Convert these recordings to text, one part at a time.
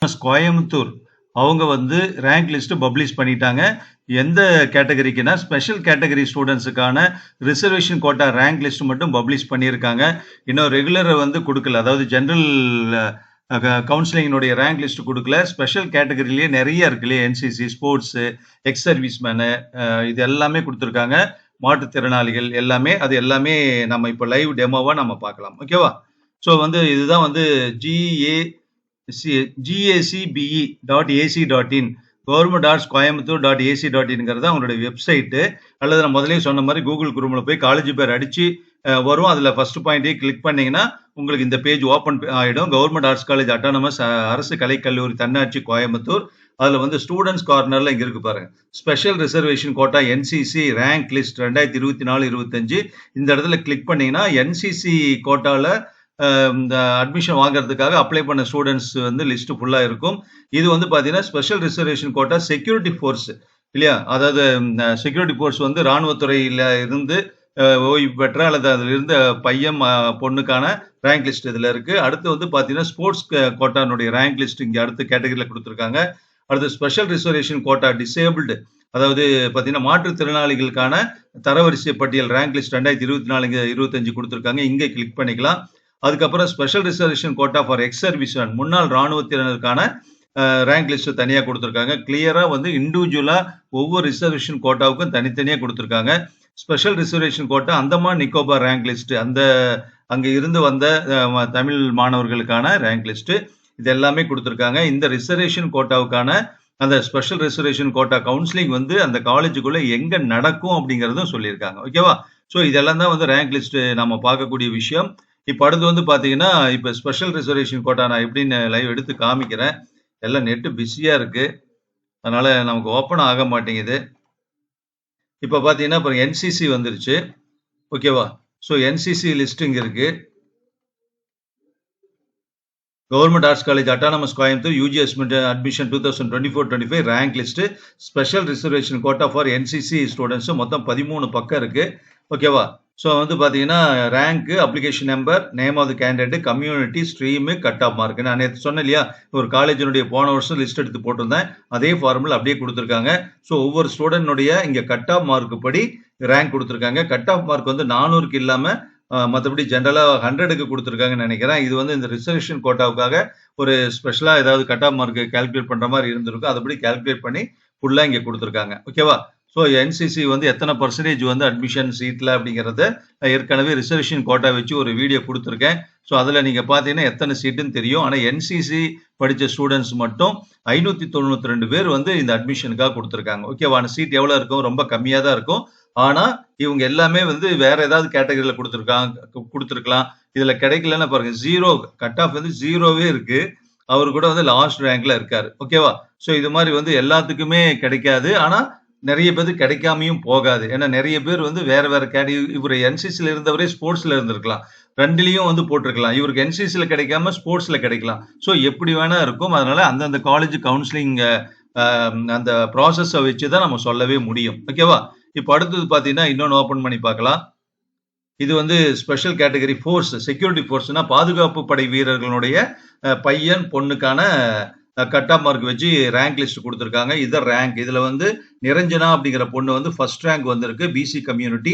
Autonomous Coimbatore அவங்க வந்து rank list publish பண்ணிட்டாங்க. எந்த கேட்டகரிக்குன்னா ஸ்பெஷல் கேட்டகரி ஸ்டூடெண்ட்ஸுக்கான ரிசர்வேஷன் கோட்டா ரேங்க் லிஸ்ட் மட்டும் பப்ளிஷ் பண்ணியிருக்காங்க. இன்னும் ரெகுலரை வந்து கொடுக்கல. அதாவது ஜென்ரல் கவுன்சிலிங்கினுடைய ரேங்க் லிஸ்ட் கொடுக்கல. ஸ்பெஷல் கேட்டகரியிலேயே நிறைய இருக்கு இல்லையா, என்சிசி, ஸ்போர்ட்ஸு, எக்ஸ் சர்வீஸ்மேனு, இது எல்லாமே கொடுத்துருக்காங்க. மாற்றுத்திறனாளிகள் எல்லாமே, அது எல்லாமே நம்ம இப்போ லைவ் டெமோவா நம்ம பார்க்கலாம். ஓகேவா? ஸோ வந்து இதுதான் வந்து gacbe.ac.in government.coimbatore.ac.in அவங்களுடைய வெப்சைட்டு. அல்லது நான் முதலே சொன்ன மாதிரி கூகுள் குரோமில் போய் காலேஜ் பேர் அடிச்சு வரும். அதில் ஃபர்ஸ்ட் பாயிண்டே கிளிக் பண்ணீங்கன்னா உங்களுக்கு இந்த பேஜ் ஓப்பன் ஆகிடும். கவர்மெண்ட் ஆர்ட்ஸ் காலேஜ் அட்டானமஸ் அரசு கலைக்கல்லூரி தன்னாட்சி கோயம்புத்தூர். அதில் வந்து ஸ்டூடெண்ட்ஸ் கார்னரில் இங்கே இருக்கு பாருங்க, special reservation quota NCC rank list 2024-25. இந்த இடத்துல கிளிக் பண்ணீங்கன்னா என்சிசி கோட்டாவில் இந்த அட்மிஷன் வாங்குறதுக்காக அப்ளை பண்ண ஸ்டூடெண்ட்ஸ் வந்து லிஸ்ட் ஃபுல்லாக இருக்கும். இது வந்து பார்த்தீங்கன்னா special reservation quota security force இல்லையா, அதாவது செக்யூரிட்டி ஃபோர்ஸ் வந்து இராணுவத்துறையில் இருந்து ஓய்வு பெற்ற அல்லது அதில் இருந்த பையன் பொண்ணுக்கான ரேங்க் லிஸ்ட் இதில் இருக்கு. அடுத்து வந்து பார்த்தீங்கன்னா ஸ்போர்ட்ஸ் கோட்டானுடைய ரேங்க் லிஸ்ட் இங்கே அடுத்த கேட்டகரியில் கொடுத்துருக்காங்க. அடுத்து ஸ்பெஷல் ரிசர்வேஷன் கோட்டா டிசேபிள்டு, அதாவது பார்த்தீங்கன்னா மாற்றுத்திறனாளிகளுக்கான தரவரிசை பட்டியல் ரேங்க் லிஸ்ட் 2024-25 கொடுத்துருக்காங்க. இங்கே கிளிக் பண்ணிக்கலாம். அதுக்கப்புறம் special reservation quota for ex serviceman, முன்னாள் இராணுவத்தினருக்கான ரேங்க் லிஸ்ட் தனியாக கொடுத்துருக்காங்க. கிளியராக வந்து இண்டிவிஜுவலாக ஒவ்வொரு ரிசர்வேஷன் கோட்டாவுக்கும் தனித்தனியாக கொடுத்துருக்காங்க. Special reservation quota Andaman Nicobar rank list, அந்த அங்கே இருந்து வந்த தமிழ் மாணவர்களுக்கான ரேங்க் லிஸ்ட், இது எல்லாமே கொடுத்துருக்காங்க. இந்த ரிசர்வேஷன் கோட்டாவுக்கான அந்த ஸ்பெஷல் ரிசர்வேஷன் கோட்டா கவுன்சிலிங் வந்து அந்த காலேஜுக்குள்ள எங்க நடக்கும் அப்படிங்கிறதும் சொல்லியிருக்காங்க. ஓகேவா? ஸோ இதெல்லாம் தான் வந்து ரேங்க் லிஸ்ட் நம்ம பார்க்கக்கூடிய விஷயம். இப்போ அடுத்து வந்து பார்த்தீங்கன்னா, இப்போ ஸ்பெஷல் ரிசர்வேஷன் கோட்டா நான் எப்படின்னு லைவ் எடுத்து காமிக்கிறேன். எல்லாம் நெட்டு பிஸியாக இருக்கு, அதனால நமக்கு ஓப்பன் ஆக மாட்டேங்குது. இப்போ பார்த்தீங்கன்னா இப்போ என்சிசி வந்துருச்சு. ஓகேவா? ஸோ என்சிசி லிஸ்ட் இங்கே இருக்கு. Government arts college autonomous Coimbatore UG admission 2024-25 rank list special reservation quota for NCC students மொத்தம் 13 பக்கம் இருக்கு. ஓகேவா? ஸோ வந்து பார்த்தீங்கன்னா rank, application number, name of the candidate, community, stream, cut off mark. நான் நேற்று சொன்னேன் இல்லையா, ஒரு காலேஜினுடைய போன வருஷம் லிஸ்ட் எடுத்து போட்டிருந்தேன், அதே ஃபார்முலா அப்படியே கொடுத்துருக்காங்க. ஸோ ஒவ்வொரு ஸ்டூடெண்ட்னுடைய இங்கே கட் ஆஃப் மார்க் படி ரேங்க் கொடுத்துருக்காங்க. கட் ஆஃப் மார்க் வந்து 400க்கு இல்லாமல் மற்றபடி ஜென்ரலாக 100க்கு கொடுத்துருக்காங்கன்னு நினைக்கிறேன். இது வந்து இந்த ரிசர்வேஷன் கோட்டாவுக்காக ஒரு ஸ்பெஷலாக ஏதாவது கட் ஆஃப் மார்க் கால்குலேட் பண்ணுற மாதிரி இருந்திருக்கும், அதுபடி கால்குலேட் பண்ணி ஃபுல்லாக இங்கே கொடுத்துருக்காங்க. ஓகேவா? ஸோ என்சிசி வந்து எத்தனை பர்சன்டேஜ் வந்து அட்மிஷன் சீட்டில் அப்படிங்கிறத ஏற்கனவே ரிசர்வேஷன் கோட்டா வச்சு ஒரு வீடியோ கொடுத்துருக்கேன். ஸோ அதில் நீங்கள் பார்த்தீங்கன்னா எத்தனை சீட்டுன்னு தெரியும். ஆனால் என்சிசி படித்த ஸ்டூடெண்ட்ஸ் மட்டும் 592 பேர் வந்து இந்த அட்மிஷனுக்காக கொடுத்துருக்காங்க. ஓகேவா? சீட் எவ்வளோ இருக்கும்? ரொம்ப கம்மியாக தான் இருக்கும். ஆனால் இவங்க எல்லாமே வந்து வேற ஏதாவது கேட்டகரியில் கொடுத்துருக்கலாம். இதில் கிடைக்கலன்னா பாருங்க, 0 கட் ஆஃப் வந்து 0வே இருக்கு. அவர் கூட வந்து லாஸ்ட் ரேங்க்ல இருக்காரு. ஓகேவா? ஸோ இது மாதிரி வந்து எல்லாத்துக்குமே கிடைக்காது, ஆனால் நிறைய பேருக்கு கிடைக்காமையும் போகாது. ஏன்னா நிறைய பேர் வந்து வேற வேற கேட்டகரி, இவர் என்சிசியில் இருந்தவரே ஸ்போர்ட்ஸ்ல இருந்திருக்கலாம், ரெண்டுலையும் வந்து போட்டிருக்கலாம். இவருக்கு என்சிசியில் கிடைக்காம ஸ்போர்ட்ஸ்ல கிடைக்கலாம். ஸோ எப்படி வேணா இருக்கும். அதனால அந்தந்த காலேஜ் கவுன்சிலிங் அந்த ப்ராசஸை வச்சு தான் நம்ம சொல்லவே முடியும். ஓகேவா? இப்போ அடுத்தது பார்த்தீங்கன்னா இன்னொன்று ஓப்பன் பண்ணி பார்க்கலாம். இது வந்து ஸ்பெஷல் கேட்டகரி ஃபோர்ஸ், செக்யூரிட்டி ஃபோர்ஸ்னா பாதுகாப்பு படை வீரர்களுடைய பையன் பொண்ணுக்கான கட் ஆஃப் மார்க் வச்சு ரேங்க் லிஸ்ட் கொடுத்துருக்காங்க. இது ரேங்க். இதில் வந்து நிரஞ்சனா அப்படிங்கிற பொண்ணு வந்து ஃபர்ஸ்ட் ரேங்க் வந்திருக்கு. பிசி கம்யூனிட்டி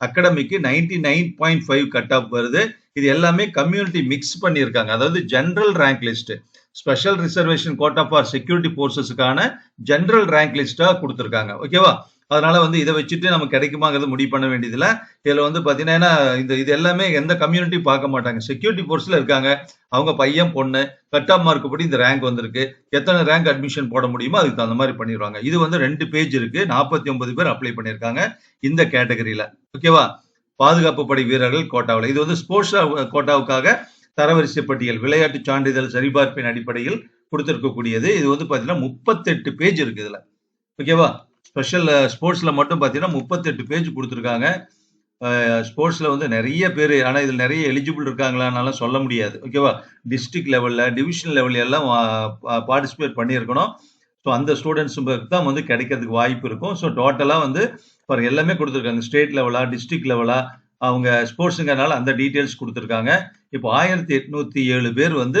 அகாடமிக்கு 99.5 கட் ஆஃப் வருது. இது எல்லாமே கம்யூனிட்டி மிக்ஸ் பண்ணியிருக்காங்க. அதாவது general rank list, special reservation quota for security ஃபோர்ஸஸ்க்கான ஜென்ரல் ரேங்க் லிஸ்டா கொடுத்துருக்காங்க. ஓகேவா? அதனால வந்து இதை வச்சுட்டு நம்ம கிடைக்குமாங்கிறது முடிவு பண்ண வேண்டியதில்லை. இதில் வந்து பார்த்தீங்கன்னா இது எல்லாமே எந்த கம்யூனிட்டி பார்க்க மாட்டாங்க. செக்யூரிட்டி ஃபோர்ஸில் இருக்காங்க, அவங்க பையன் பொண்ணு, கட் ஆஃப் மார்க் படி இந்த ரேங்க் வந்திருக்கு, எத்தனை ரேங்க் அட்மிஷன் போட முடியுமோ அதுக்கு தகுந்த மாதிரி பண்ணிடுவாங்க. இது வந்து 2 பேஜ் இருக்கு, 49 பேர் அப்ளை பண்ணியிருக்காங்க இந்த கேட்டகரியில். ஓகேவா? பாதுகாப்பு படை வீரர்கள் கோட்டாவில். இது வந்து ஸ்போர்ட்ஸ் கோட்டாவுக்காக தரவரிசை பட்டியல், விளையாட்டு சான்றிதழ் சரிபார்ப்பின் அடிப்படையில் கொடுத்துருக்கக்கூடியது. இது வந்து பார்த்தீங்கன்னா 38 பேஜ் இருக்கு இதில். ஓகேவா? ஸ்பெஷல் ஸ்போர்ட்ஸில் மட்டும் பார்த்தீங்கன்னா 38 பேஜ் கொடுத்துருக்காங்க. ஸ்போர்ட்ஸில் வந்து நிறைய பேர், ஆனால் இதில் நிறைய எலிஜிபிள் இருக்காங்களான்னாலும் சொல்ல முடியாது. ஓகேவா? டிஸ்ட்ரிக்ட் லெவலில், டிவிஷன் லெவலில் எல்லாம் பார்ட்டிசிபேட் பண்ணியிருக்கணும். ஸோ அந்த ஸ்டூடெண்ட்ஸுக்கு தான் வந்து கிடைக்கிறதுக்கு வாய்ப்பு இருக்கும். ஸோ டோட்டலாக வந்து எல்லாமே கொடுத்துருக்காங்க. ஸ்டேட் லெவலா, டிஸ்ட்ரிக்ட் லெவலா, அவங்க ஸ்போர்ட்ஸுங்கிறனால அந்த டீட்டெயில்ஸ் கொடுத்துருக்காங்க. இப்போ 1807 பேர் வந்து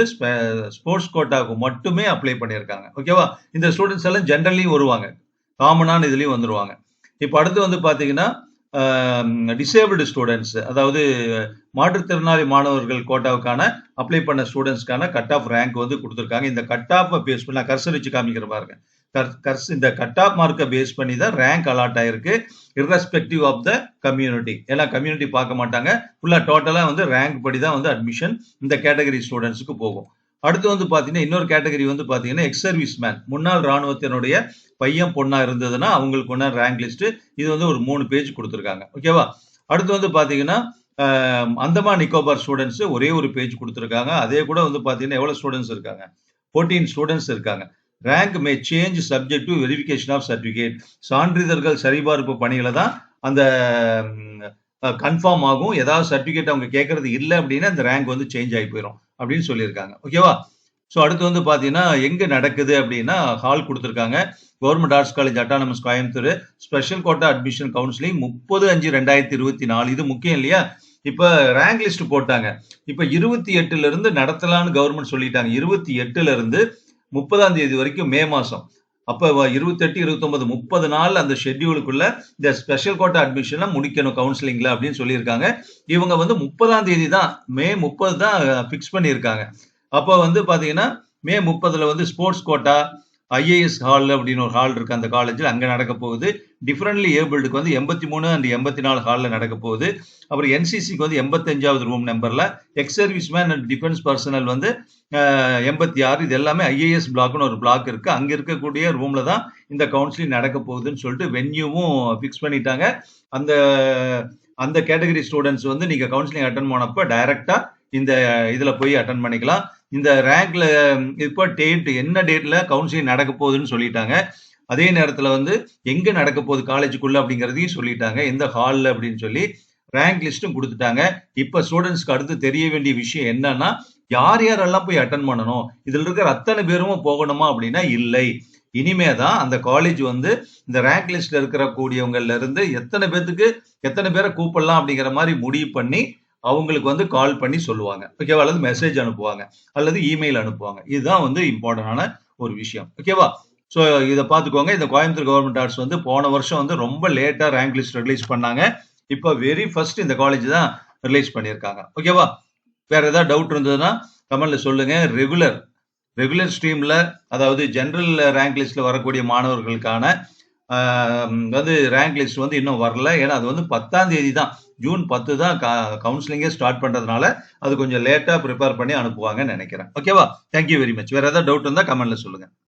ஸ்போர்ட்ஸ் கோட்டாவுக்கு மட்டுமே அப்ளை பண்ணியிருக்காங்க. ஓகேவா? இந்த ஸ்டூடெண்ட்ஸ் எல்லாம் ஜென்ரலியும் வருவாங்க. காமனான இதுலயும் வந்துருவாங்க. இப்போ அடுத்து வந்து பார்த்தீங்கன்னா, டிசேபிள்டு ஸ்டூடெண்ட்ஸ், அதாவது மாற்றுத்திறனாளி மாணவர்கள் கோட்டாவுக்கான அப்ளை பண்ண ஸ்டூடெண்ட்ஸ்க்கான கட் ஆஃப் ரேங்க் வந்து கொடுத்துருக்காங்க. இந்த கட் ஆஃப் பேஸ் பண்ணி நான் கர்சர் வச்சு காமிக்கிற பாருங்க. இந்த கட் ஆஃப் மார்க்கை பேஸ் பண்ணி தான் ரேங்க் அலாட் ஆயிருக்கு, irrespective ஆஃப் த கம்யூனிட்டி. ஏன்னா கம்யூனிட்டி பார்க்க மாட்டாங்க, ஃபுல்லா டோட்டலா வந்து ரேங்க் படி தான் வந்து அட்மிஷன் இந்த கேட்டகரி ஸ்டூடெண்ட்ஸுக்கு போகும். அடுத்து வந்து பாத்தீங்கன்னா இன்னொரு கேட்டகரி வந்து பாத்தீங்கன்னா எக்ஸ் சர்வீஸ் மேன், முன்னாள் ராணுவத்தினுடைய பையன் பொண்ணா இருந்ததுன்னா அவங்களுக்கு ஒன்னா ரேங்க் லிஸ்ட். இது வந்து ஒரு 3 பேஜ் கொடுத்துருக்காங்க. ஓகேவா? அடுத்து வந்து பாத்தீங்கன்னா அந்தமான் நிக்கோபார் ஸ்டூடெண்ட்ஸ் ஒரே ஒரு பேஜ் கொடுத்துருக்காங்க. அதே கூட வந்து பாத்தீங்கன்னா எவ்வளவு ஸ்டூடெண்ட்ஸ் இருக்காங்க? 14 ஸ்டூடெண்ட்ஸ் இருக்காங்க. Rank may change subject to verification of certificate. சான்றிதழ்கள் சரிபார்ப்பு பணிகளை தான் அந்த கன்ஃபார்ம் ஆகும். ஏதாவது சர்டிபிகேட் அவங்க கேட்கறது இல்லை அப்படின்னா அந்த ரேங்க் வந்து சேஞ்ச் ஆகி போயிடும் அப்படின்னு சொல்லியிருக்காங்க. ஓகேவா? ஸோ அடுத்து வந்து பார்த்தீங்கன்னா எங்கே நடக்குது அப்படின்னா ஹால் கொடுத்துருக்காங்க. Government arts college autonomous Coimbatore special quota admission counselling 30/5/2024. இது முக்கியம் இல்லையா? இப்போ ரேங்க் லிஸ்ட் போட்டாங்க. இப்போ 28ல இருந்து நடத்தலான்னு கவர்மெண்ட் சொல்லிட்டாங்க. 28ல இருந்து 30ஆம் தேதி வரைக்கும் மே மாசம். அப்போ 28, 29, 30 நாள் அந்த ஷெட்யூலுக்குள்ள இந்த ஸ்பெஷல் கோட்டா அட்மிஷனை முடிக்கணும் கவுன்சிலிங்ல அப்படின்னு சொல்லியிருக்காங்க. இவங்க வந்து 30ஆம் தேதி தான், மே 30 தான் பிக்ஸ் பண்ணியிருக்காங்க. அப்போ வந்து பாத்தீங்கன்னா மே 30ல வந்து ஸ்போர்ட்ஸ் கோட்டா ஐஏஎஸ் ஹால் அப்படின்னு ஒரு ஹால் இருக்கு அந்த காலேஜில், அங்கே நடக்க போகுது. டிஃபரெண்ட்லி ஏபிள்டுக்கு வந்து 83 and 84 ஹாலில் நடக்க போகுது. அப்புறம் என்சிசிக்கு வந்து 85வது ரூம் நம்பர்ல, ex service man and defence personal வந்து 86. இது எல்லாமே ஐஏஎஸ் பிளாக்னு ஒரு பிளாக் இருக்கு. அங்க இருக்கக்கூடிய ரூம்ல தான் இந்த கவுன்சிலிங் நடக்க போகுதுன்னு சொல்லிட்டு வென்யூவும் பிக்ஸ் பண்ணிட்டாங்க. அந்த அந்த கேட்டகரி ஸ்டூடெண்ட்ஸ் வந்து நீங்க கவுன்சிலிங் அட்டன் பண்ணப்ப டைரக்டா இந்த இதுல போய் அட்டன் பண்ணிக்கலாம். இந்த ரேங்க்ல இப்போ டேட் என்ன டேட்ல கவுன்சிலிங் நடக்க போகுதுன்னு சொல்லிட்டாங்க. அதே நேரத்துல வந்து எங்க நடக்க போகுது காலேஜுக்குள்ள அப்படிங்கறதையும் சொல்லிட்டாங்க, எந்த ஹால்ல அப்படின்னு சொல்லி ரேங்க் லிஸ்டும் கொடுத்துட்டாங்க. இப்ப ஸ்டூடெண்ட்ஸ்க்கு அடுத்து தெரிய வேண்டிய விஷயம் என்னன்னா, யார் யாரெல்லாம் போய் அட்டன் பண்ணணும், இதுல இருக்கிற அத்தனை பேரும் போகணுமா அப்படின்னா இல்லை. இனிமே தான் அந்த காலேஜ் வந்து இந்த ரேங்க் லிஸ்ட்ல இருக்கிற கூடியவங்கல இருந்து எத்தனை பேரை கூப்பிடலாம் அப்படிங்கிற மாதிரி முடிவு பண்ணி அவங்களுக்கு வந்து கால் பண்ணி சொல்லுவாங்க. ஓகேவா? அல்லது மெசேஜ் அனுப்புவாங்க, அல்லது இமெயில் அனுப்புவாங்க. இதுதான் வந்து இம்பார்ட்டன்டான ஒரு விஷயம். ஓகேவா? ஸோ இதை பார்த்துக்கோங்க. இந்த கோயம்புத்தூர் கவர்மெண்ட் ஆர்ட்ஸ் வந்து போன வருஷம் வந்து ரொம்ப லேட்டா ரேங்க் லிஸ்ட் ரிலீஸ் பண்ணாங்க. இப்போ வெரி ஃபர்ஸ்ட் இந்த காலேஜ் தான் ரிலீஸ் பண்ணியிருக்காங்க. ஓகேவா? வேற ஏதாவது டவுட் இருந்ததுன்னா கமெண்ட்ல சொல்லுங்க. ரெகுலர் ஸ்ட்ரீம்ல, அதாவது ஜெனரல் ரேங்க் லிஸ்ட்ல வரக்கூடிய மாணவர்களுக்கான வந்து ரேங்க் லிஸ்ட் வந்து இன்னும் வரல. ஏன்னா அது வந்து 10ஆம் தேதி தான், ஜூன் 10 தான் கவுன்சிலிங்கே ஸ்டார்ட் பண்றதுனால அது கொஞ்சம் லேட்டா ப்ரிப்பேர் பண்ணி அனுப்புவாங்கன்னு நினைக்கிறேன். ஓகேவா? Thank you very much. வேற ஏதாவது டவுட் இருந்தா கமெண்ட்ல சொல்லுங்க.